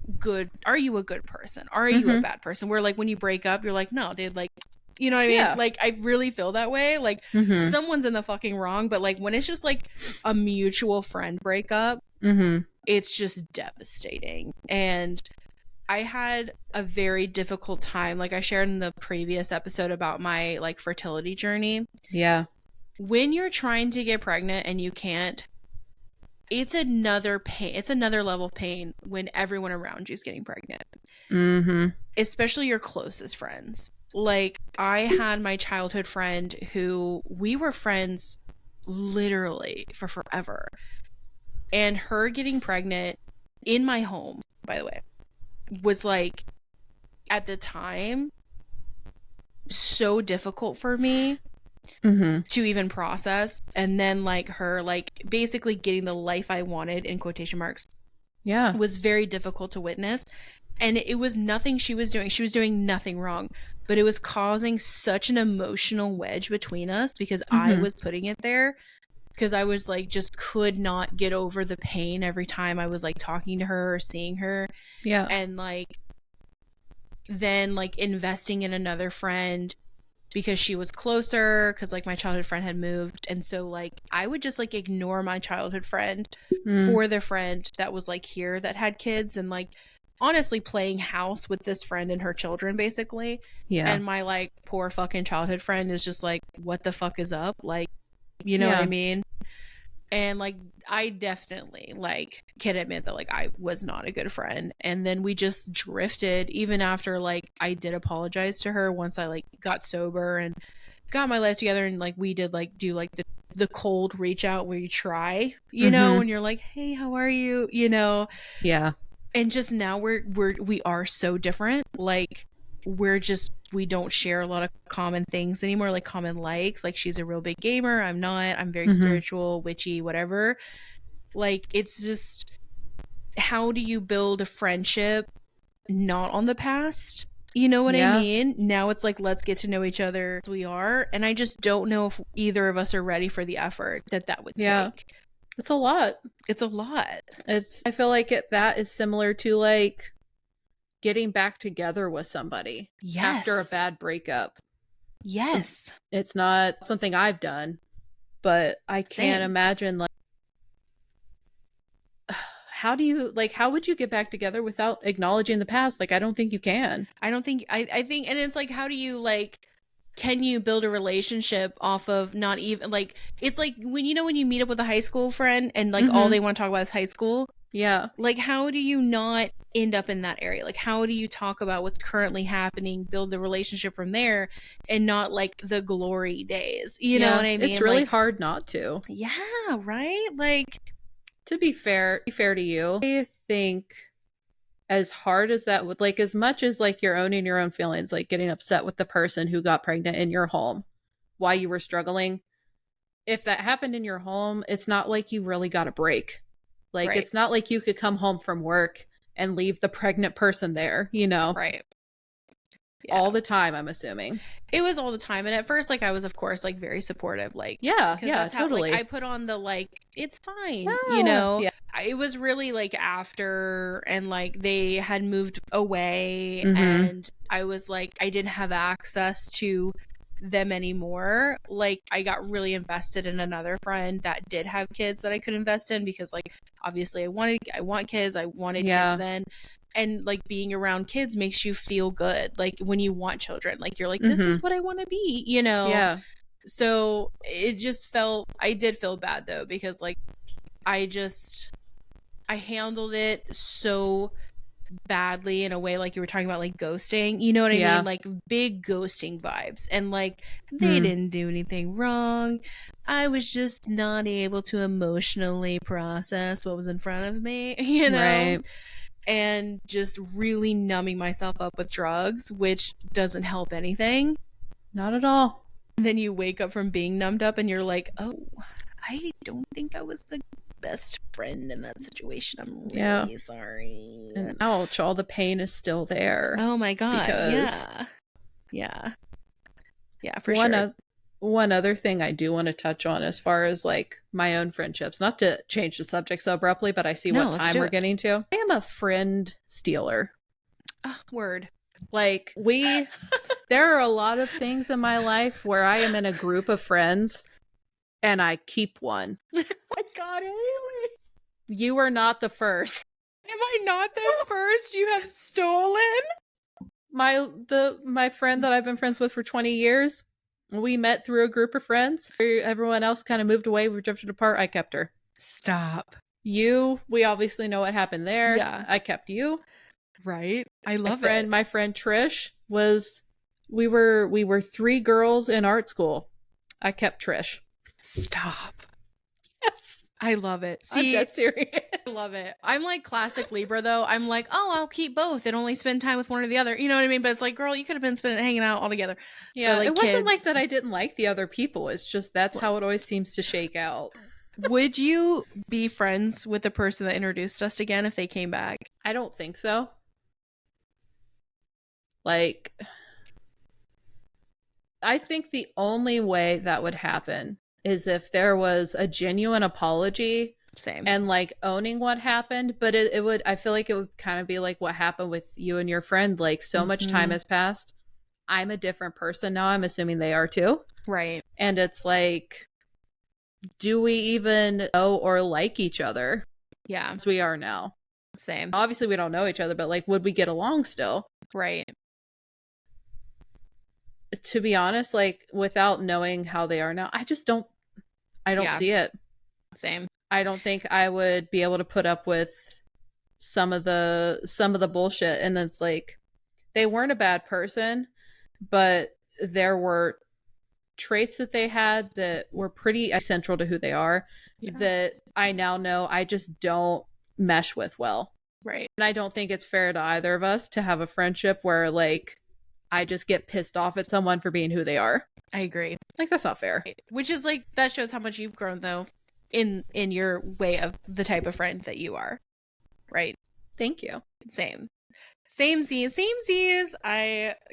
a good person? Are you a bad person? Where like when you break up, you're like, no, dude, like, you know what I mean? Yeah. Like, I really feel that way. Like, someone's in the fucking wrong. But like when it's just like a mutual friend breakup, it's just devastating. And I had a very difficult time, like I shared in the previous episode about my like fertility journey. Yeah. When you're trying to get pregnant and you can't, it's another pain. It's another level of pain when everyone around you is getting pregnant. Especially your closest friends. Like, I had my childhood friend who we were friends literally for forever. And her getting pregnant in my home, by the way, was like, at the time, so difficult for me to even process. And then like her like basically getting the life I wanted, in quotation marks, was very difficult to witness. And it was nothing she was doing. She was doing nothing wrong, but it was causing such an emotional wedge between us because I was putting it there, because I was like, just could not get over the pain every time I was like talking to her or seeing her. Yeah. And like, then like investing in another friend because she was closer, because like my childhood friend had moved. And so like I would just like ignore my childhood friend for the friend that was like here that had kids, and like honestly playing house with this friend and her children basically. Yeah. And my like poor fucking childhood friend is just like, what the fuck is up? Like, you know what I mean? And like I definitely like can admit that like I was not a good friend. And then we just drifted, even after like I did apologize to her once I like got sober and got my life together, and like we did like do like the cold reach out where you try, you know, and you're like, hey, how are you, you know? Yeah. And just now we are so different. Like we don't share a lot of common things anymore, like common likes. Like, she's a real big gamer, I'm not. I'm very spiritual, witchy, whatever. Like, it's just, how do you build a friendship not on the past? You know what I mean? Now it's like, let's get to know each other as we are. And I just don't know if either of us are ready for the effort that would take. It's a lot. It's a lot. I feel like that is similar to like getting back together with somebody after a bad breakup. Yes. It's not something I've done, but I can't imagine like, how would you get back together without acknowledging the past? Like, I don't think you can. I think, and it's like, how do you like, can you build a relationship off of not even like, it's like when you meet up with a high school friend and like all they want to talk about is high school. Yeah. Like, how do you not end up in that area? Like, how do you talk about what's currently happening, build the relationship from there, and not like the glory days? You know what I mean? It's really like, hard not to. Yeah, right? Like, to be fair to you, I think as hard as that would, like, as much as like you're owning your own feelings, like getting upset with the person who got pregnant in your home while you were struggling, if that happened in your home, it's not like you really got a break. Like, it's not like you could come home from work and leave the pregnant person there, you know? Right. Yeah. All the time, I'm assuming. It was all the time. And at first, like, I was, of course, like, very supportive. Like, yeah, that's totally. How, like, I put on the, like, it's fine, you know? Yeah. It was really, like, after, and, like, they had moved away, and I was, like, I didn't have access to them anymore. Like, I got really invested in another friend that did have kids that I could invest in, because, like, obviously I wanted kids. I wanted kids then. And, like, being around kids makes you feel good. Like, when you want children, like, you're like, this is what I want to be, you know? Yeah. So it just felt, I did feel bad though, because, like, I handled it so badly in a way, like you were talking about, like, ghosting, you know what I mean? Like, big ghosting vibes. And, like, they didn't do anything wrong. I was just not able to emotionally process what was in front of me, you know? Right. And just really numbing myself up with drugs, which doesn't help anything. Not at all. And then you wake up from being numbed up and you're like, oh, I don't think I was the best friend in that situation. I'm really sorry. And ouch, all the pain is still there. Oh my God. Because yeah, for sure. One other thing I do want to touch on, as far as, like, my own friendships, not to change the subject so abruptly, but I see what time we're getting to. I am a friend stealer. Word. Like, there are a lot of things in my life where I am in a group of friends and I keep one. Oh my God, Hayley. You are not the first. Am I not the first you have stolen? My friend that I've been friends with for 20 years, we met through a group of friends. Everyone else kind of moved away. We drifted apart. I kept her. Stop. We obviously know what happened there. Yeah. I kept you. Right. I love it. My friend Trish we were 3 girls in art school. I kept Trish. Stop. Yes. I love it. See, I'm dead serious. I love it. I'm like classic Libra though. I'm like, oh, I'll keep both and only spend time with one or the other. You know what I mean? But it's like, girl, you could have been hanging out all together. Yeah, but, like, it wasn't like that I didn't like the other people. It's just that's how it always seems to shake out. Would you be friends with the person that introduced us again if they came back? I don't think so. Like, I think the only way that would happen is if there was a genuine apology. Same. And, like, owning what happened. But it would, I feel like it would kind of be like what happened with you and your friend. Like, so much time has passed. I'm a different person now. I'm assuming they are too. Right. And it's like, do we even know or like each other? Yeah. As we are now. Same. Obviously, we don't know each other, but, like, would we get along still? Right. To be honest, like, without knowing how they are now, I don't see it. Same. I don't think I would be able to put up with some of the bullshit. And it's like, they weren't a bad person, but there were traits that they had that were pretty central to who they are that I now know I just don't mesh with well. Right. And I don't think it's fair to either of us to have a friendship where, like, I just get pissed off at someone for being who they are. I agree. Like, that's not fair. Which is, like, that shows how much you've grown though in your way of the type of friend that you are. Right. Thank you. Same C's.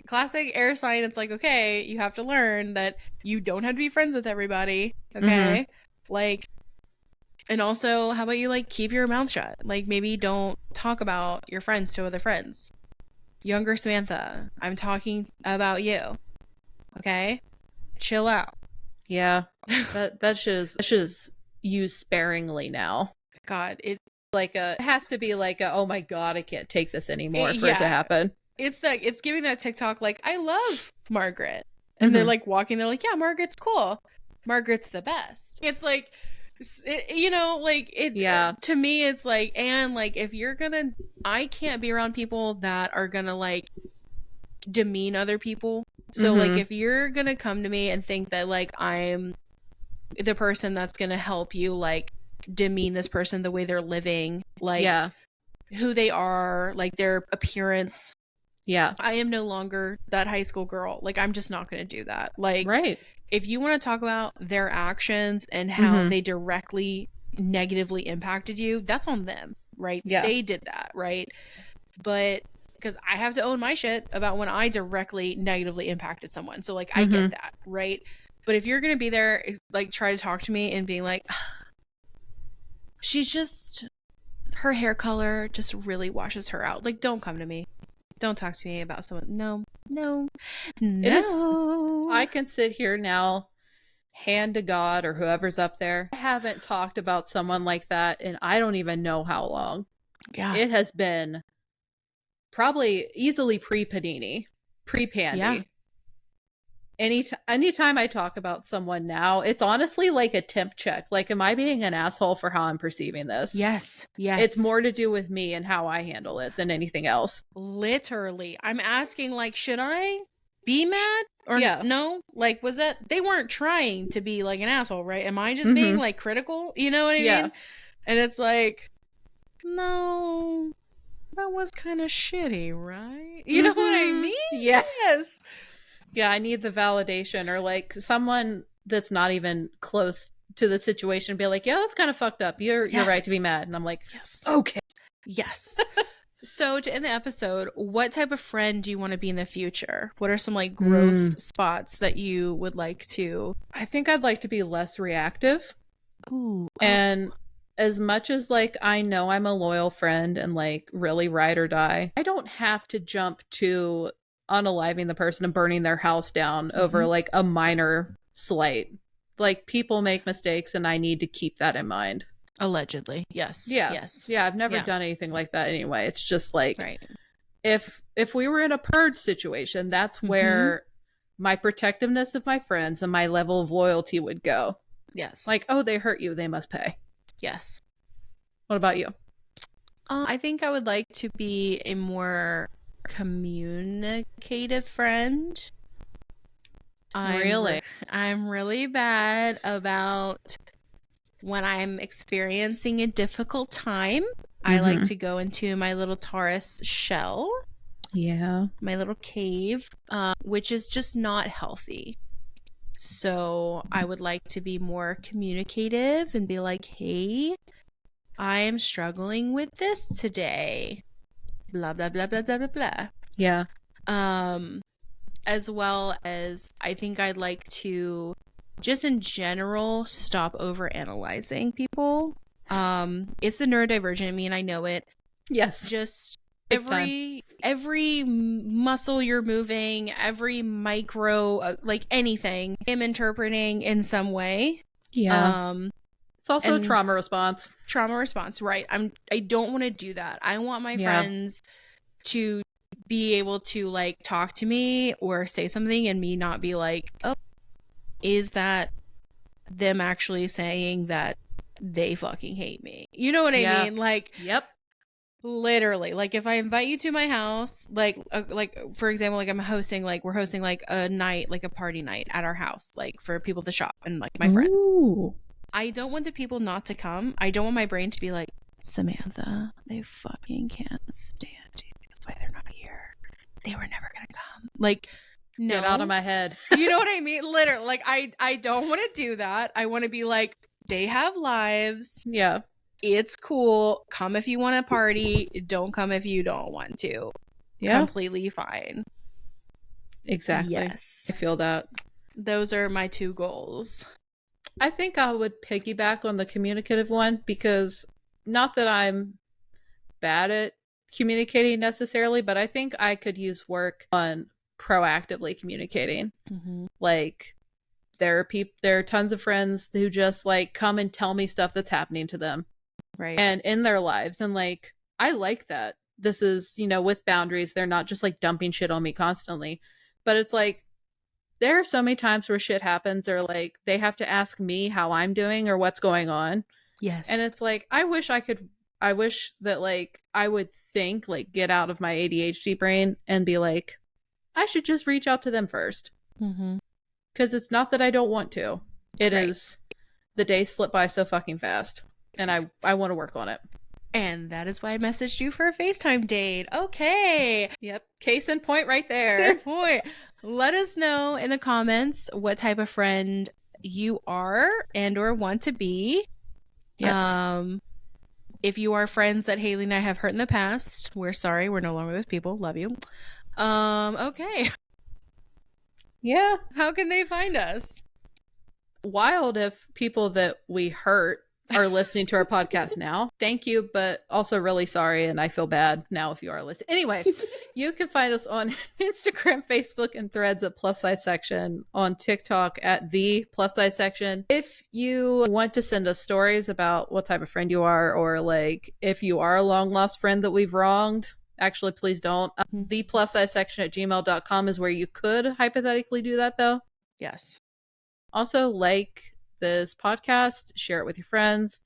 Classic air sign. It's like, okay, you have to learn that you don't have to be friends with everybody. Okay. Like, and also, how about you, like, keep your mouth shut? Like, maybe don't talk about your friends to other friends. Younger Samantha, I'm talking about you. Okay? Chill out. Yeah. that should used sparingly now. God, it has to be like oh my God, I can't take this anymore for it to happen. It's giving that TikTok, like, I love Margaret. And they're like walking, they're like, yeah, Margaret's cool. Margaret's the best. It's like, you know, like, to me, it's like, and, like, if you're gonna, I can't be around people that are gonna, like, demean other people. So, like, if you're gonna come to me and think that, like, I'm the person that's gonna help you, like, demean this person the way they're living, like, who they are, like their appearance. Yeah. I am no longer that high school girl. Like, I'm just not going to do that. Like, right. If you want to talk about their actions and how they directly negatively impacted you, that's on them, right? Yeah. They did that, right? But because I have to own my shit about when I directly negatively impacted someone. So, like, I get that, right? But if you're going to be there, like, try to talk to me and being like, she's just, her hair color just really washes her out. Like, don't come to me. Don't talk to me about someone. No. I can sit here now, hand to God or whoever's up there. I haven't talked about someone like that in I don't even know how long. Yeah. It has been probably easily pre-Panini, pre-Pandy. Yeah. Anytime I talk about someone now, it's honestly like a temp check. Like, am I being an asshole for how I'm perceiving this? Yes. It's more to do with me and how I handle it than anything else. Literally. I'm asking, like, should I be mad? Or Yeah. no? Like, was that, they weren't trying to be like an asshole, right? Am I just being like critical? You know what I mean? And it's like, no, that was kind of shitty, right? You know what I mean? Yes. Yeah, I need the validation, or like someone that's not even close to the situation be like, yeah, that's kind of fucked up. You're right to be mad. And I'm like, okay. Yes. So to end the episode, what type of friend do you want to be in the future? What are some like growth spots that you would like to? I think I'd like to be less reactive. Ooh. And as much as like I know I'm a loyal friend and like really ride or die, I don't have to jump to unaliving the person and burning their house down over like a minor slight. Like, people make mistakes and I need to keep that in mind. Allegedly. Yes. Yeah. Yes. Yeah, I've never done anything like that anyway. It's just like, if we were in a purge situation, that's where my protectiveness of my friends and my level of loyalty would go. Yes. Like, oh, they hurt you, they must pay. Yes. What about you? I think I would like to be a more communicative friend. I'm really bad about when I'm experiencing a difficult time. I like to go into my little Taurus shell. Yeah. My little cave, which is just not healthy. So I would like to be more communicative and be like, hey, I'm struggling with this today. Blah, blah, blah, blah, blah, blah, blah. Yeah. As well as I think I'd like to just in general stop over analyzing people. It's the neurodivergent in me and I know it. Yes. Just every muscle you're moving, every micro like anything I'm interpreting in some way. Yeah. It's also a trauma response. Right. I don't want to do that. I want my friends to be able to like talk to me or say something and me not be like, oh, is that them actually saying that they fucking hate me? You know what I mean? Like, literally, like if I invite you to my house, like for example, like we're hosting like a night, like a party night at our house, like for people to shop and like my friends. I don't want the people not to come. I don't want my brain to be like, Samantha, they fucking can't stand you. That's why they're not here. They were never gonna come. Like, no. Get out of my head. You know what I mean? Literally, like I don't want to do that. I want to be like, they have lives. Yeah. It's cool. Come if you want to party. Don't come if you don't want to. Yeah. Completely fine. Exactly. Yes. I feel that. Those are my two goals. I think I would piggyback on the communicative one because not that I'm bad at communicating necessarily, but I think I could use work on proactively communicating. Like, there are tons of friends who just like come and tell me stuff that's happening to them. Right. And in their lives. And like, I like that. This is, with boundaries. They're not just like dumping shit on me constantly. But it's like, there are so many times where shit happens or like they have to ask me how I'm doing or what's going on. Yes. And it's like, I wish that like I would think, like, get out of my ADHD brain and be like, I should just reach out to them first. Because it's not that I don't want to. It is the days slip by so fucking fast. And I want to work on it. And that is why I messaged you for a FaceTime date. Okay. Yep. Case in point right there. Good point. Let us know in the comments what type of friend you are and or want to be. Yes. If you are friends that Hayley and I have hurt in the past, we're sorry. We're no longer with people. Love you. Okay. Yeah. How can they find us? Wild if people that we hurt are listening to our podcast now. Thank you, but also really sorry, and I feel bad now if you are listening. Anyway, you can find us on Instagram, Facebook, and Threads at Plus Size Section, on TikTok at the Plus Size Section. If you want to send us stories about what type of friend you are, or like if you are a long lost friend that we've wronged, actually, please don't. The Plus Size Section at gmail.com is where you could hypothetically do that, though. Yes. Also, like this podcast, share it with your friends,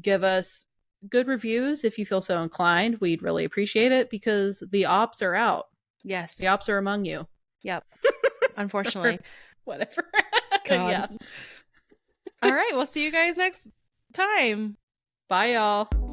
give us good reviews if you feel so inclined. We'd really appreciate it because the ops are out. Yes. The ops are among you. Yep. Unfortunately. Whatever. God. Yeah. All right. We'll see you guys next time. Bye, y'all.